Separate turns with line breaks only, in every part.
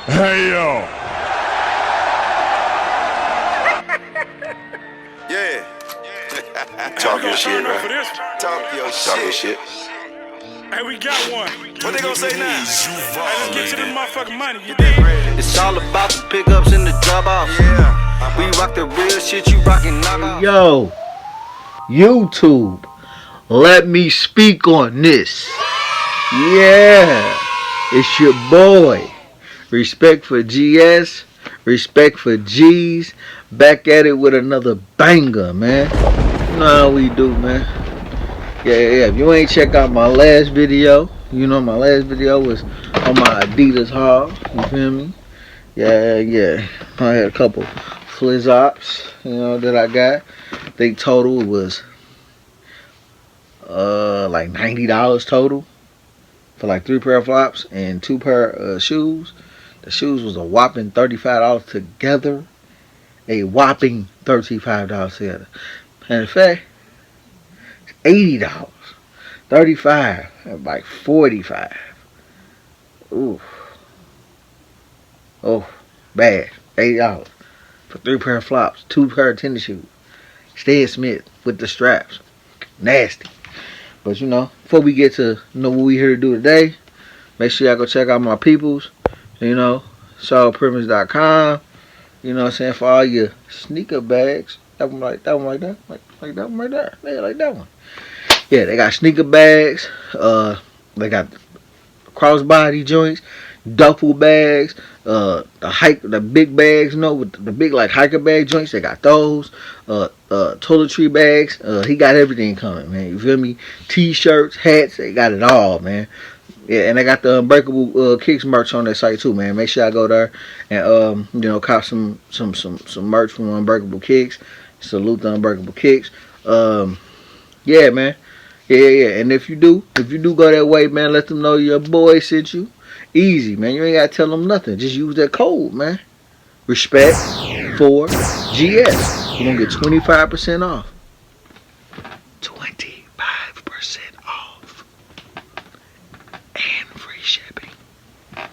Hey yo.
Yeah. Talk your shit, right? Talk your shit.
Hey, we got one.
What they gonna say now?
Hey, let's get to the motherfucking money, you dig?
It's all about the pickups and the drop offs.
Yeah.
We rock the real shit, you rockin' knockoff.
Yo, YouTube, let me speak on this. Yeah, it's your boy. Respect for GS, respect for G's. Back at it with another banger, man. You know how we do, man. Yeah. If you ain't check out my last video, you know my last video was on my Adidas haul. You feel me? Yeah. I had a couple flizzops, that I got. I think total was like $90 total for like 3 pair of flops and 2 pair of shoes. The shoes was a whopping $35 together. A whopping $35 together. And in fact, it's $80. 35 like 45. Ooh. Oh, bad. $80 for 3 pair of flops, 2 pair of tennis shoes. Stan Smith with the straps. Nasty. But before we get to what we here to do today, make sure y'all go check out my peoples. SolidPrivilege.com. You know what I'm saying? For all your sneaker bags. That one like that. Like that one right there. Yeah, like that one. Yeah, they got sneaker bags. They got crossbody joints, duffel bags, the big bags, with the big like hiker bag joints. They got those. Toiletry bags. He got everything coming, man. You feel me? T-shirts, hats. They got it all, man. Yeah, and they got the Unbreakable Kicks merch on their site too, man. Make sure I go there and cop some merch from Unbreakable Kicks. Salute the Unbreakable Kicks. Yeah, man. Yeah. And if you do go that way, man, let them know your boy sent you. Easy, man. You ain't gotta tell them nothing. Just use that code, man. Respect for GS. You're gonna get 25% off. 25% off. And free shipping. Yeah.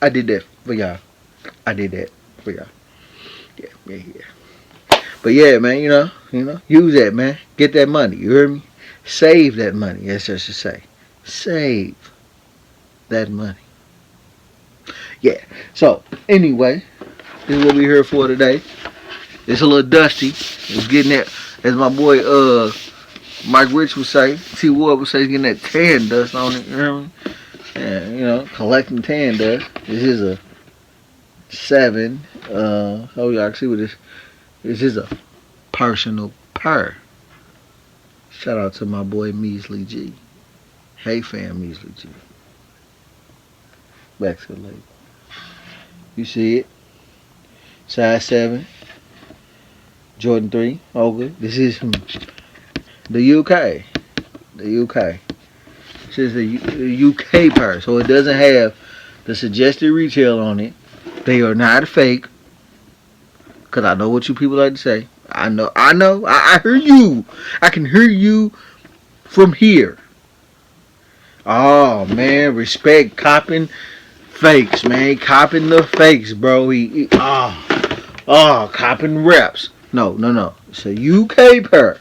I did that for y'all. Yeah. But yeah, man, use that, man. Get that money. You hear me? Save that money. Yes, I should say. Save that money. Yeah. So, anyway, this is what we're here for today. It's a little dusty. It's getting that, as my boy Mike Rich would say, T Ward would say, it's getting that tan dust on it. You hear me? And, collecting tan dust. This is a 7. Oh, y'all can see what this is a personal purr. Shout out to my boy Measley G. Hey fam, Measley G. Back to the label. You see it? Size 7. Jordan 3. Okay. This is from the UK. This is the UK purse. So it doesn't have the suggested retail on it. They are not fake. Because I know what you people like to say. I know. I hear you. I can hear you from here. Oh, man. Respect copping fakes, man. Copping the fakes, bro. Copping reps. No. It's a UK pair.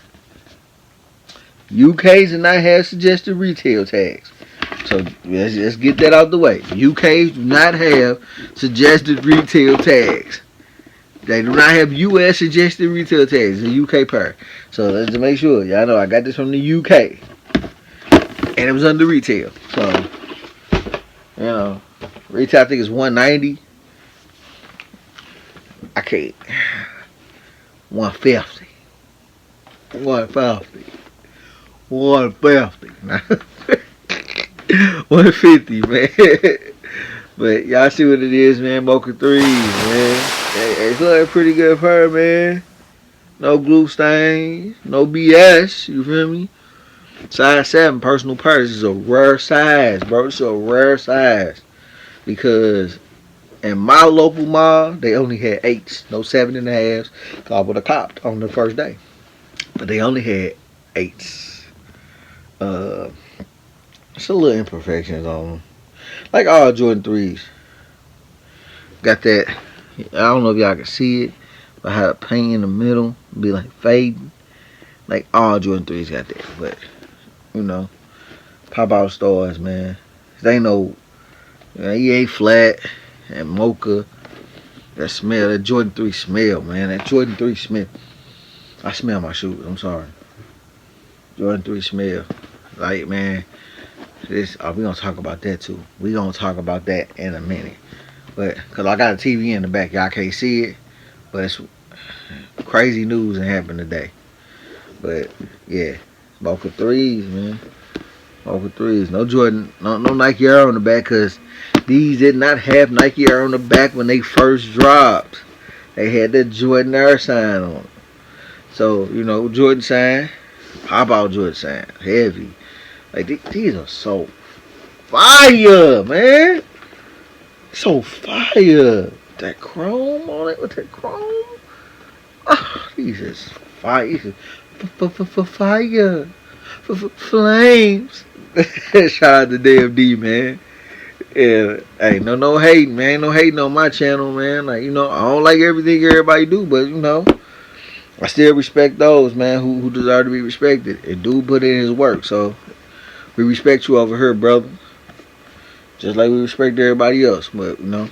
UKs do not have suggested retail tags. So let's get that out the way. UKs do not have suggested retail tags. They do not have US suggested retail tags. It's a UK pair. So let's make sure. Y'all know I got this from the UK. And it was under retail. So, retail I think is $190. I can't. $150. $150, man. But y'all see what it is, man. Mocha 3s, man. It's looking pretty good for her, man. No glue stains, no BS. You feel me? Size 7 personal purse is a rare size, bro. It's a rare size because in my local mall they only had 8s, no 7.5s. So I would have copped on the first day, but they only had 8s. It's a little imperfections on them, like all Jordan 3s. got that. I don't know if y'all can see it, but how the paint in the middle be like fading. Like all Jordan 3s got that, but you know, pop out stars, man. They know EA flat and Mocha. That smell, that Jordan 3 smell, man. That Jordan 3 smell. I smell my shoes. I'm sorry. Jordan 3 smell. Like, man, this. We gonna talk about that too. We gonna talk about that in a minute. But cause I got a TV in the back, y'all can't see it. But it's crazy news that happened today. But yeah, Mocha 3s, man. Mocha 3s. No Jordan, no Nike Air on the back, cause these did not have Nike Air on the back when they first dropped. They had the Jordan Air sign on them. So, you know, Jordan sign, pop out Jordan sign, heavy. Like, these are so fire, man. So fire. That chrome on it, with that chrome. Oh, these is fire. These is fire. Flames. Shout out to DMD, man. Yeah, hey, no hating, man. No hating on my channel, man. Like, you know, I don't like everything everybody do, but you know, I still respect those, man, who deserve to be respected. And dude put in his work, so we respect you over here, brother. Just like we respect everybody else, but you know,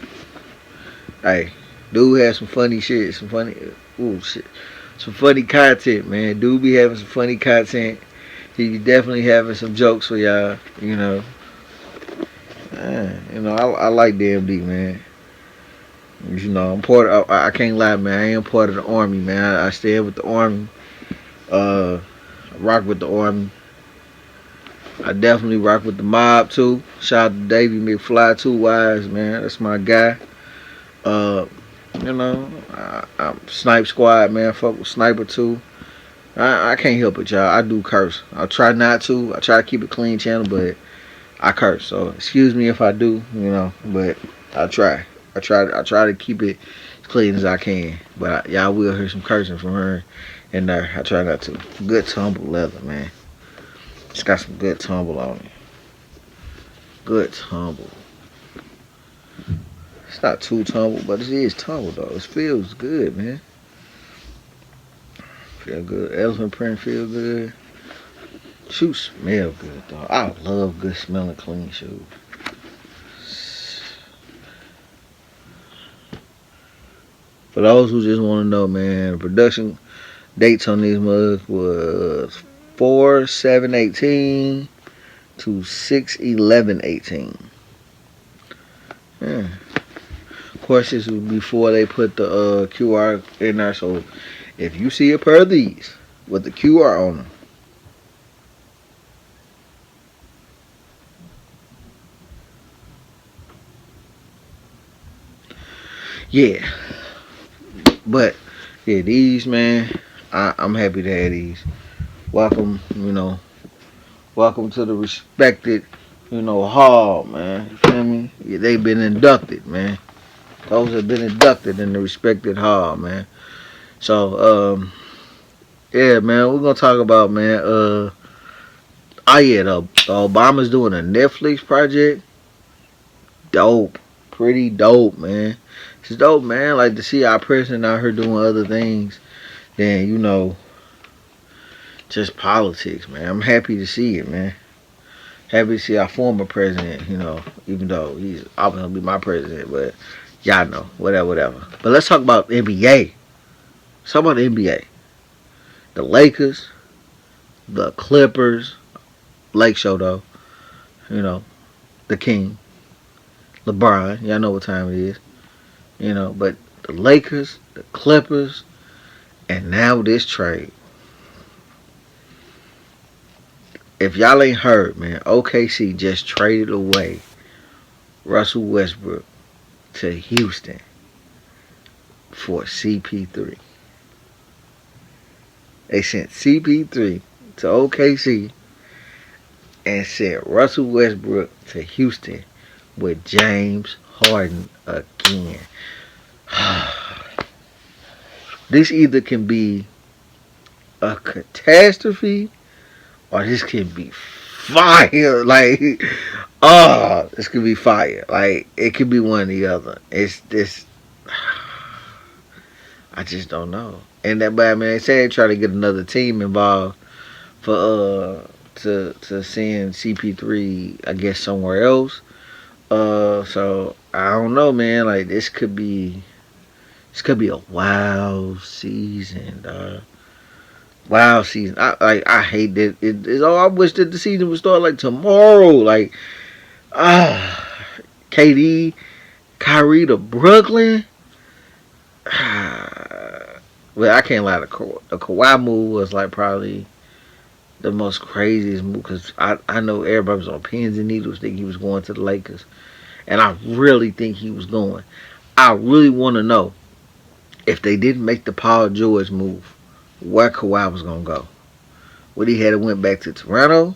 hey, dude has some funny shit, some funny content, man. Dude be having some funny content. He be definitely having some jokes for y'all, you know. You know, I like DMD, man. You know, I'm part of, I can't lie, man. I am part of the army, man. I stay with the army. I rock with the army. I definitely rock with the mob too. Shout out to Davey McFly, 2 Wise, man. That's my guy. You know, I'm Snipe Squad, man. Fuck with Sniper too. I can't help it, y'all. I do curse. I try not to. I try to keep a clean channel, but I curse. So excuse me if I do, you know. But I try. I try to keep it as clean as I can. But y'all will hear some cursing from her in there. I try not to. Good tumble leather, man. It's got some good tumble on it. Good tumble. It's not too tumble, but it is tumble though. It feels good, man. Feel good. Elephant print feel good. Shoes smell good though. I love good smelling clean shoes. For those who just want to know, man, the production dates on these mugs was 4/7/18 to 6/11/18. Yeah. Of course, this was before they put the QR in there. So if you see a pair of these with the QR on them, yeah. But yeah, these, man, I'm happy to have these. Welcome, you know, welcome to the respected, you know, hall, man. You feel me? Yeah, they've been inducted, man. Those have been inducted in the respected hall, man. So, yeah, man, we're gonna talk about, man. The Obama's doing a Netflix project. Dope, pretty dope, man. It's dope, man. Like to see our president out here doing other things than, you know, just politics, man. I'm happy to see it, man. Happy to see our former president, you know, even though he's obviously gonna be my president, but y'all know, whatever. But let's talk about NBA. Let's talk about the NBA. The Lakers, the Clippers, Lake Show though, you know, the King, LeBron. Y'all know what time it is. You know, but the Lakers, the Clippers, and now this trade. If y'all ain't heard, man, OKC just traded away Russell Westbrook to Houston for CP3. They sent CP3 to OKC and sent Russell Westbrook to Houston with James Harden again. This either can be a catastrophe or this can be fire. Like, oh, this could be fire. Like, it could be one or the other. It's this. I just don't know. And that, but I mean, they say they try to get another team involved for to send CP3, I guess, somewhere else. So I don't know, man. Like, this could be a wild season, dog. Wild season. I hate that. I wish that the season would start like tomorrow. Like, KD, Kyrie to Brooklyn. Well, I can't lie. The Kawhi move was like probably the most craziest move because I know everybody was on pins and needles thinking he was going to the Lakers, and I really think he was going. I really want to know if they didn't make the Paul George move, where Kawhi was gonna go. Would he have went back to Toronto,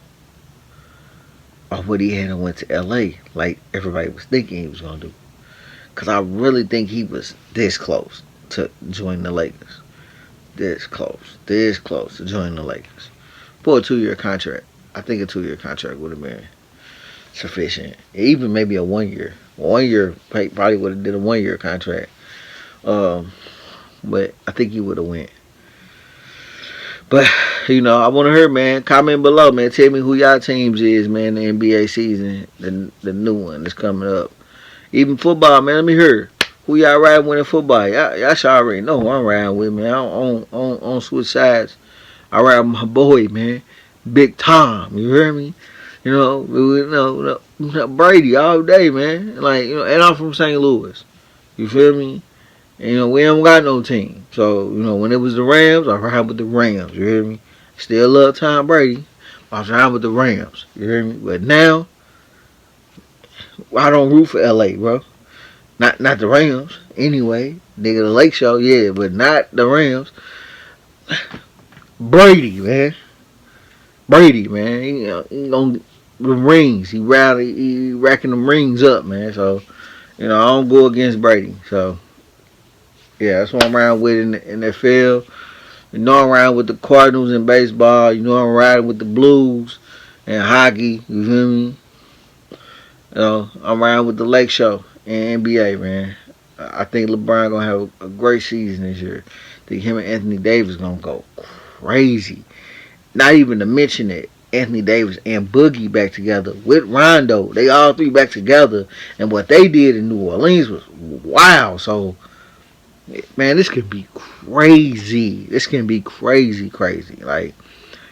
or would he have went to LA like everybody was thinking he was gonna do? Because I really think he was this close to join the Lakers. This close to join the Lakers for a 2-year contract. I think a 2-year contract would have been sufficient. Even maybe a 1 year. 1 year probably would have did a 1 year contract. But I think he would have went. But you know, I want to hear, man. Comment below, man. Tell me who y'all teams is, man. The NBA season, the new one that's coming up. Even football, man. Let me hear. Who y'all riding with in football? Y'all should already know who I'm riding with, man. I don't switch sides. I ride with my boy, man. Big Tom. You hear me? You know, Brady all day, man. Like, you know, and I'm from St. Louis. You feel me? And, you know, we don't got no team. So, you know, when it was the Rams, I ride with the Rams. You hear me? Still love Tom Brady. I was riding with the Rams. You hear me? But now, I don't root for LA, bro. Not the Rams, anyway. Nigga, the Lake Show, yeah, but not the Rams. Brady, man. He on the rings. He racking them rings up, man. So, you know, I don't go against Brady. So, yeah, that's what I'm around with in the field. You know, I'm around with the Cardinals in baseball. You know, I'm riding with the Blues and hockey. You feel me? You know, I'm around with the Lake Show and NBA, man. I think LeBron gonna have a great season this year. I think him and Anthony Davis gonna go crazy. Not even to mention it, Anthony Davis and Boogie back together with Rondo. They all three back together, and what they did in New Orleans was wow. So, man, this could be crazy. This can be crazy. Like,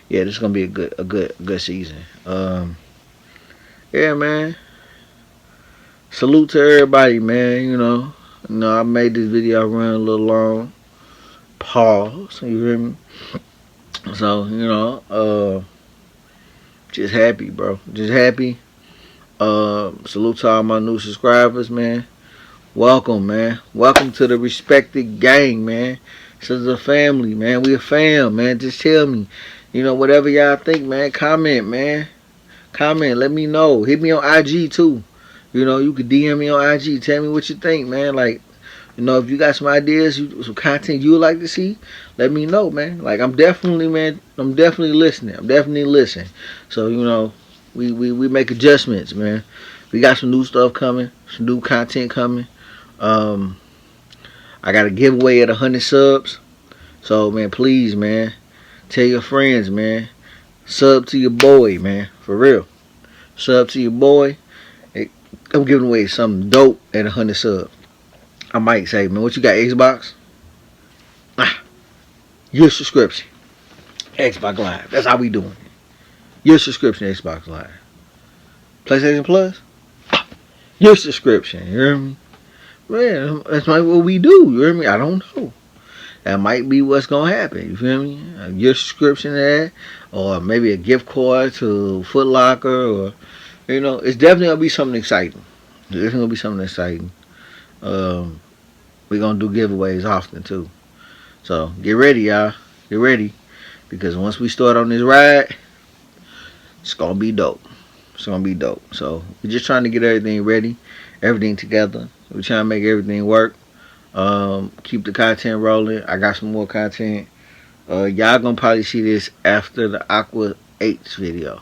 yeah, this is gonna be a good season. Yeah, man. Salute to everybody, man. You know, I made this video run a little long. Pause. You hear me? So, you know, just happy, bro. Just happy. Salute to all my new subscribers, man. Welcome, man. Welcome to the respected gang, man. This is a family, man. We a fam, man. Just tell me, you know, whatever y'all think, man. Comment, man. Comment. Let me know. Hit me on IG, too. You know, you could DM me on IG. Tell me what you think, man. Like, you know, if you got some ideas, some content you would like to see, let me know, man. Like, I'm definitely listening. I'm definitely listening. So, you know, we make adjustments, man. We got some new stuff coming, some new content coming. I got a giveaway at 100 subs. So, man, please, man, tell your friends, man. Sub to your boy, man. For real. Sub to your boy. I'm giving away something dope at 100 subs. I might say, man, what you got, Xbox? Your subscription. Xbox Live. That's how we doing it. Your subscription, Xbox Live. PlayStation Plus? Your subscription. You hear me? Man, that's what we do. You hear me? I don't know. That might be what's going to happen. You feel me? Your subscription there. Or maybe a gift card to Foot Locker. Or, you know, it's definitely going to be something exciting. It's definitely going to be something exciting. We're going to do giveaways often, too. So, get ready, y'all. Get ready. Because once we start on this ride, it's going to be dope. It's going to be dope. So, we're just trying to get everything ready. Everything together. We're trying to make everything work. Keep the content rolling. I got some more content. Y'all going to probably see this after the Aqua 8's video.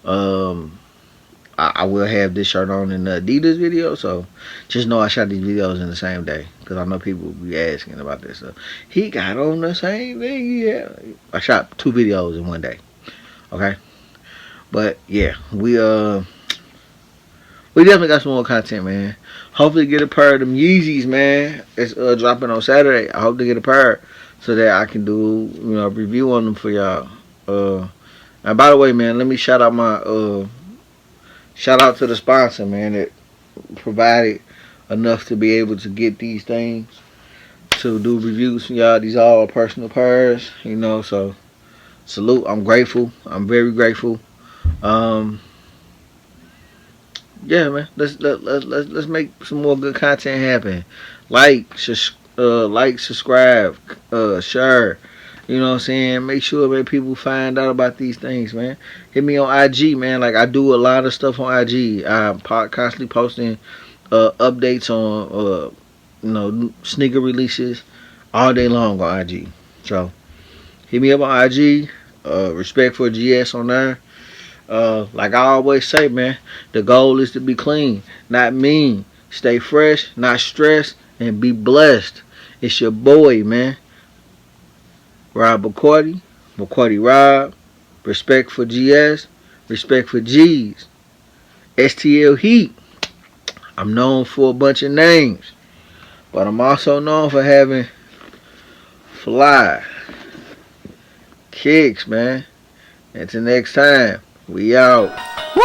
I will have this shirt on in the Adidas video, so just know I shot these videos in the same day, because I know people will be asking about this stuff. He got on the same thing, yeah. I shot 2 videos in one day, okay? But yeah, we definitely got some more content, man. Hopefully get a pair of them Yeezys, man. It's dropping on Saturday. I hope to get a pair so that I can do, a review on them for y'all. And by the way, man, let me shout out to the sponsor, man, that provided enough to be able to get these things to do reviews for y'all. These are all personal pairs, so salute. I'm grateful. I'm very grateful. Yeah, man. Let's make some more good content happen. Like, subscribe, share. You know what I'm saying? Make sure that people find out about these things, man. Hit me on IG, man. Like, I do a lot of stuff on IG. I'm constantly posting updates on, sneaker releases all day long on IG. So, hit me up on IG. Respect for GS on there. Like I always say, man, the goal is to be clean, not mean. Stay fresh, not stressed, and be blessed. It's your boy, man. Rob McCourty Rob. Respect for GS. Respect for G's. STL Heat. I'm known for a bunch of names, but I'm also known for having fly kicks, man. Until next time, we out.
Woo!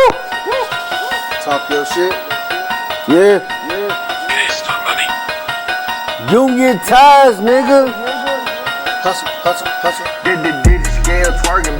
Talk your shit. Yeah. Union ties, nigga. Hustle. Did the scale twerking.